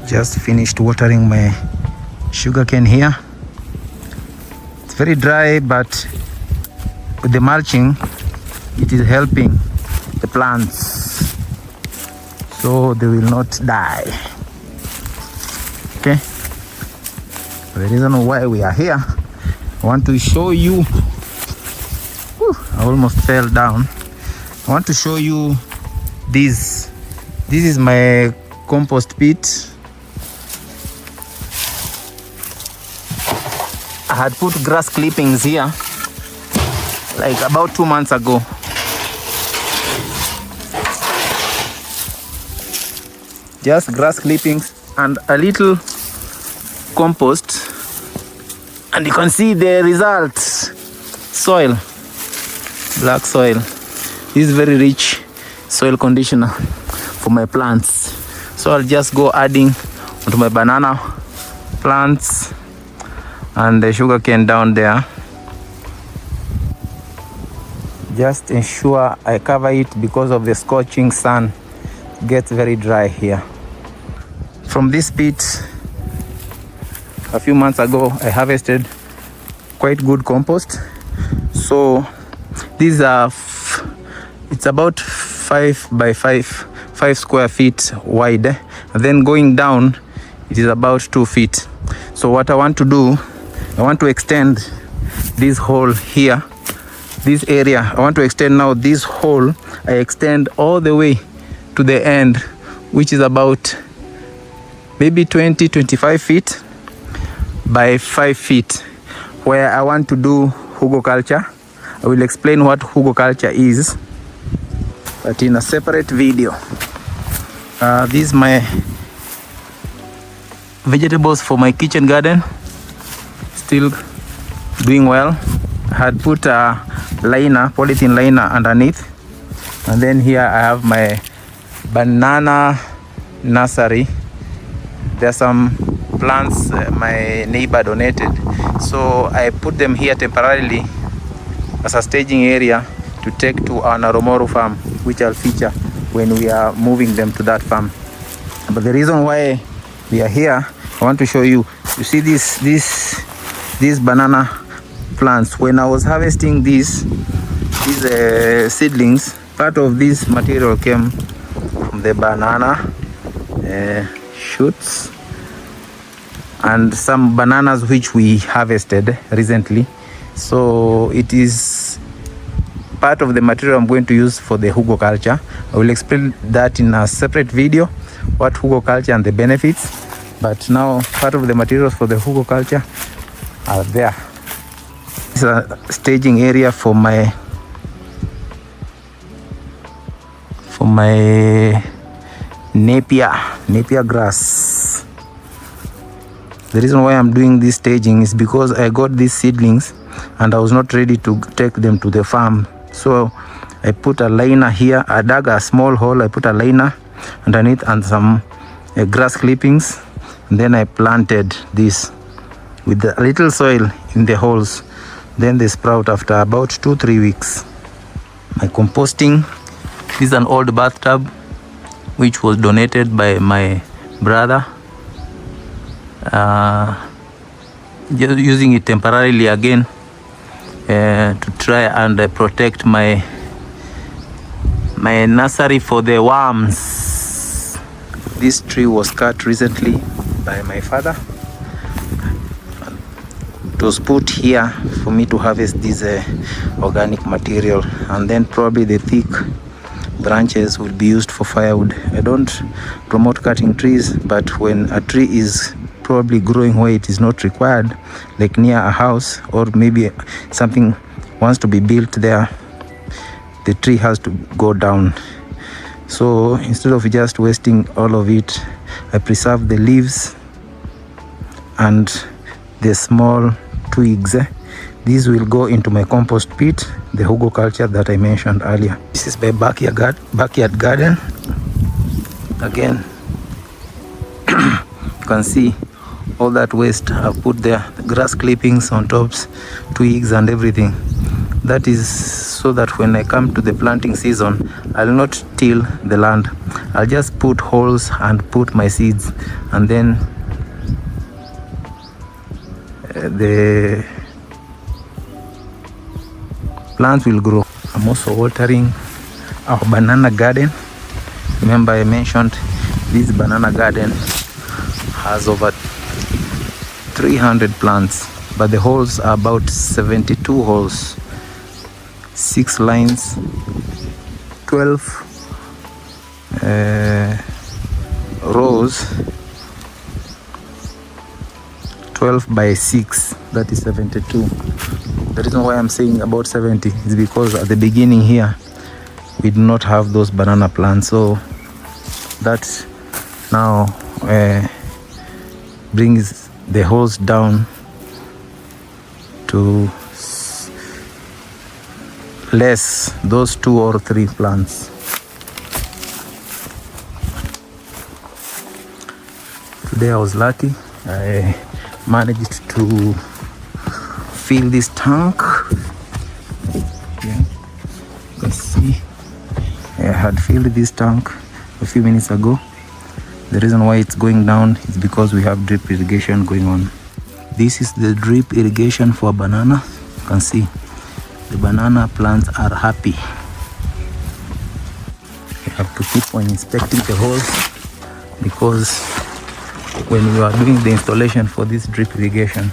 Just finished watering my sugarcane here. It's very dry, but with the mulching, it is helping the plants so they will not die. Okay, the reason why we are here, I want to show you. I almost fell down. I want to show you this. This is my compost pit. I had put grass clippings here like about 2 months ago. Just grass clippings and a little compost, and you can see the result. Soil, black soil. This is very rich soil conditioner for my plants. So I'll just go adding onto my banana plants and the sugarcane down there. Just ensure I cover it because of the scorching sun. It gets very dry here. From this pit, a few months ago, I harvested quite good compost. So these are, it's about 5 by 5 square feet wide. And then going down, it is about 2 feet. So what I want to do, I want to extend this hole here, this area. I want to extend now this hole. I extend all the way to the end, which is about maybe 20-25 feet by 5 feet, where I want to do hugelkultur. I will explain what hugelkultur is, but in a separate video. These are my vegetables for my kitchen garden. Still doing well. I had put a liner, polythene liner underneath, and then here I have my banana nursery. There are some plants my neighbor donated, so I put them here temporarily as a staging area to take to our Naromoru farm, which I'll feature when we are moving them to that farm. But the reason why we are here, I want to show you. You see these banana plants. When I was harvesting these seedlings, part of this material came from the banana shoots and some bananas which we harvested recently. So it is part of the material I'm going to use for the hugelkultur. I will explain that in a separate video, what hugelkultur and the benefits. But now part of the materials for the hugelkultur are there. This is a staging area for my napier grass. The reason why I'm doing this staging is because I got these seedlings and I was not ready to take them to the farm. So I put a liner here. I dug a small hole. I put a liner underneath and some grass clippings. And then I planted this with a little soil in the holes. Then they sprout after about 2-3 weeks. My composting. This is an old bathtub which was donated by my brother. Just using it temporarily again to try and protect my nursery for the worms. This tree was cut recently by my father. It was put here for me to harvest this organic material, and then probably the thick branches will be used for firewood. I don't promote cutting trees, but when a tree is probably growing where it is not required, like near a house, or maybe something wants to be built there, the tree has to go down. So instead of just wasting all of it, I preserve the leaves and the small twigs. These will go into my compost pit, the hugelkultur that I mentioned earlier. This is my backyard garden. Again, you can see all that waste I've put there, the grass clippings on tops, twigs and everything. That is so that when I come to the planting season, I'll not till the land. I'll just put holes and put my seeds, and then the plants will grow. I'm also watering our banana garden. Remember I mentioned this banana garden has over 300 plants, but the holes are about 72 holes, 6 lines, 12 rows, 12 by 6, that is 72. The reason why I'm saying about 70 is because at the beginning here we do not have those banana plants, so that now brings the holes down to less, those 2 or 3 plants. Today I was lucky. I managed to fill this tank. Yeah, you can see I had filled this tank a few minutes ago. The reason why it's going down is because we have drip irrigation going on. This is the drip irrigation for banana. You can see the banana plants are happy. You have to keep on inspecting the holes, because when we are doing the installation for this drip irrigation,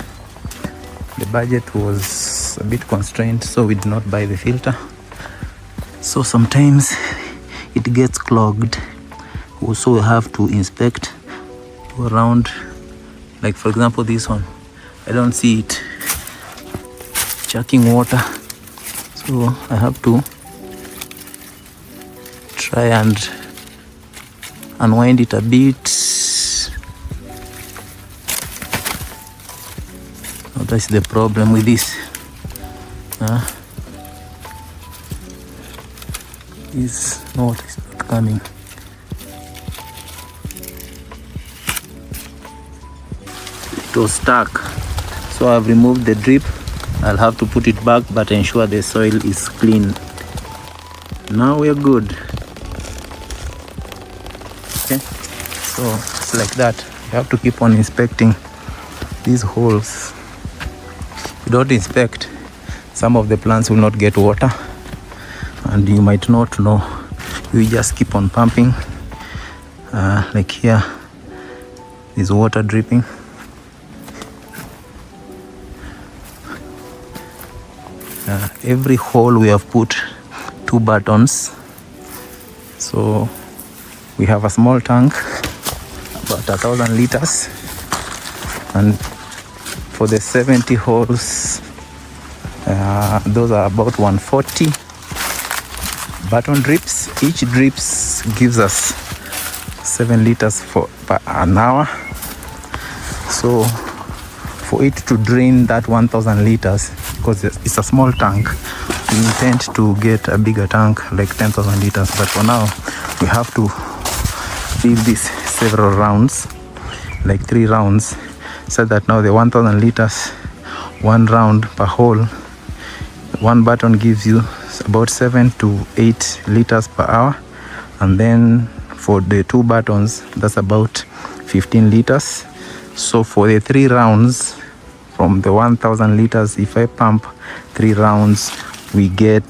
the budget was a bit constrained, so we did not buy the filter. So sometimes it gets clogged. Also we have to inspect around, like for example this one, I don't see it chucking water, so I have to try and unwind it a bit. Now that's the problem with this. It's not coming. It was stuck, so I've removed the drip. I'll have to put it back, but ensure the soil is clean. Now we're good. Okay, so it's like that. You have to keep on inspecting these holes. If you don't inspect, some of the plants will not get water, and you might not know. You just keep on pumping. Like here, there's water dripping. Every hole we have put 2 buttons, so we have a small tank about 1,000 liters, and for the 70 holes, those are about 140 button drips. Each drips gives us 7 liters per an hour. So for it to drain that 1,000 liters, because it's a small tank, we intend to get a bigger tank like 10,000 liters, but for now we have to fill this several rounds, like 3 rounds, so that now the 1,000 liters, 1 round per hole, 1 button gives you about 7 to 8 liters per hour, and then for the 2 buttons, that's about 15 liters. So for the 3 rounds, from the 1,000 liters, if I pump 3 rounds, we get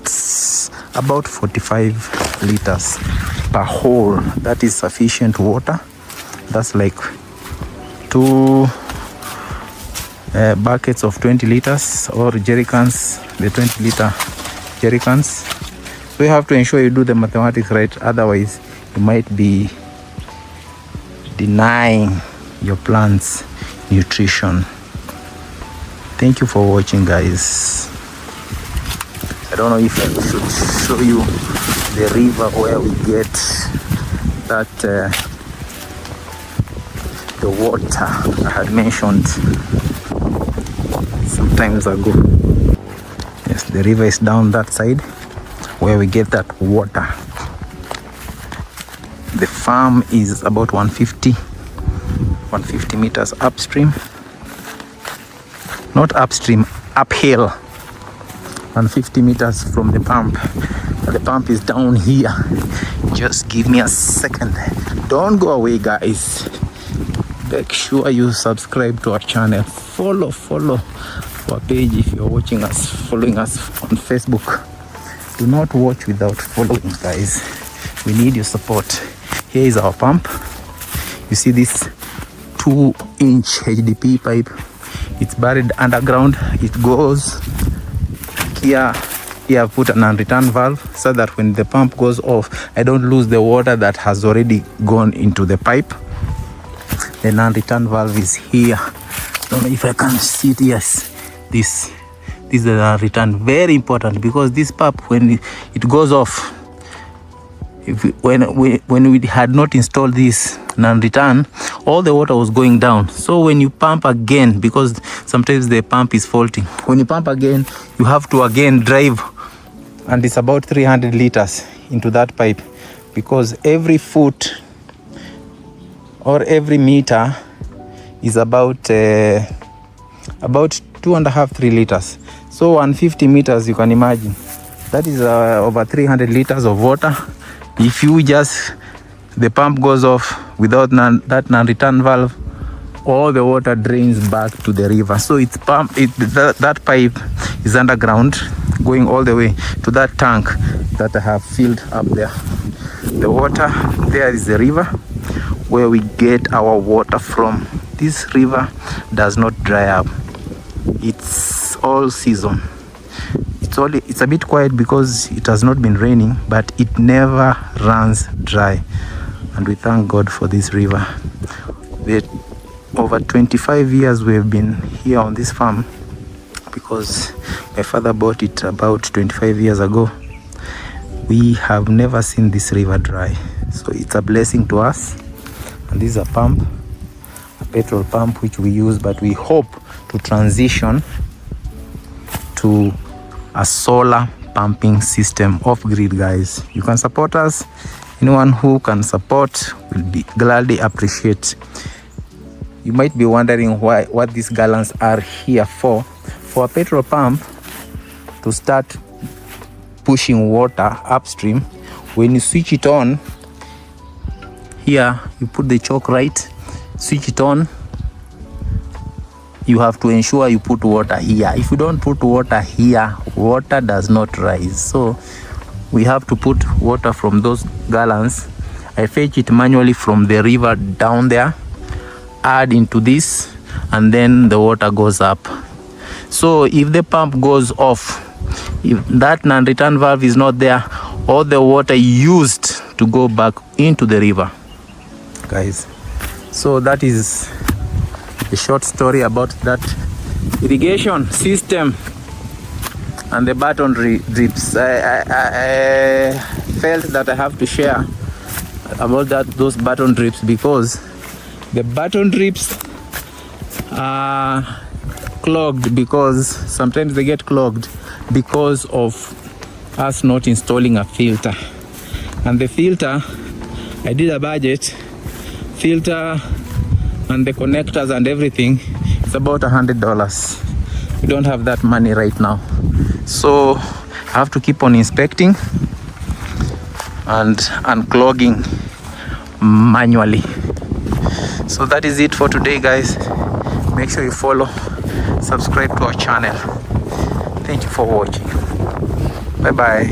about 45 liters per hole. That is sufficient water. That's like 2 buckets of 20 liters or jerrycans, the 20-liter jerrycans. So you have to ensure you do the mathematics right, otherwise you might be denying your plants nutrition. Thank you for watching, guys. I don't know if I should show you the river where we get that the water I had mentioned some times ago. Yes, the river is down that side where we get that water. The farm is about 150 meters upstream. Not upstream, uphill. and 50 meters from the pump. The pump is down here. Just give me a second. Don't go away, guys. Make sure you subscribe to our channel. Follow our page if you're watching us, following us on Facebook. Do not watch without following, guys. We need your support. Here is our pump. You see this 2-inch HDPE pipe. It's buried underground. It goes here. Here I put an unreturn valve so that when the pump goes off, I don't lose the water that has already gone into the pipe. The non-return valve is here. Don't know if I can see it. Yes, this is the return. Very important, because this pump, when it goes off, when we had not installed this non-return, all the water was going down. So when you pump again, because sometimes the pump is faulty, when you pump again, you have to again drive, and it's about 300 liters into that pipe, because every foot or every meter is about 2.5-3 liters. So 150 meters, you can imagine, that is over 300 liters of water. If you just, the pump goes off without that non-return valve, all the water drains back to the river. So it's that pipe is underground, going all the way to that tank that I have filled up there. The water there is the river where we get our water from. This river does not dry up. It's all season. It's a bit quiet because it has not been raining, but it never runs dry. And we thank God for this river. Over 25 years we have been here on this farm, because my father bought it about 25 years ago. We have never seen this river dry. So it's a blessing to us. And this is a pump, a petrol pump, which we use, but we hope to transition to a solar pumping system off grid, guys. You can support us. Anyone who can support will be gladly appreciate. You might be wondering what these gallons are here for. For a petrol pump to start pushing water upstream, when you switch it on, here you put the choke right, switch it on. You have to ensure you put water here. If you don't put water here, water does not rise. So we have to put water from those gallons. I fetch it manually from the river down there, add into this, and then the water goes up. So if the pump goes off, if that non-return valve is not there, all the water used to go back into the river, guys. So that is a short story about that irrigation system and the button drips. I felt that I have to share about those button drips, because the button drips are clogged, because sometimes they get clogged because of us not installing a filter. And the filter, I did a budget, filter and the connectors and everything, it's about $100. We don't have that money right now, so I have to keep on inspecting and unclogging manually. So that is it for today, guys. Make sure you follow, subscribe to our channel. Thank you for watching. Bye bye.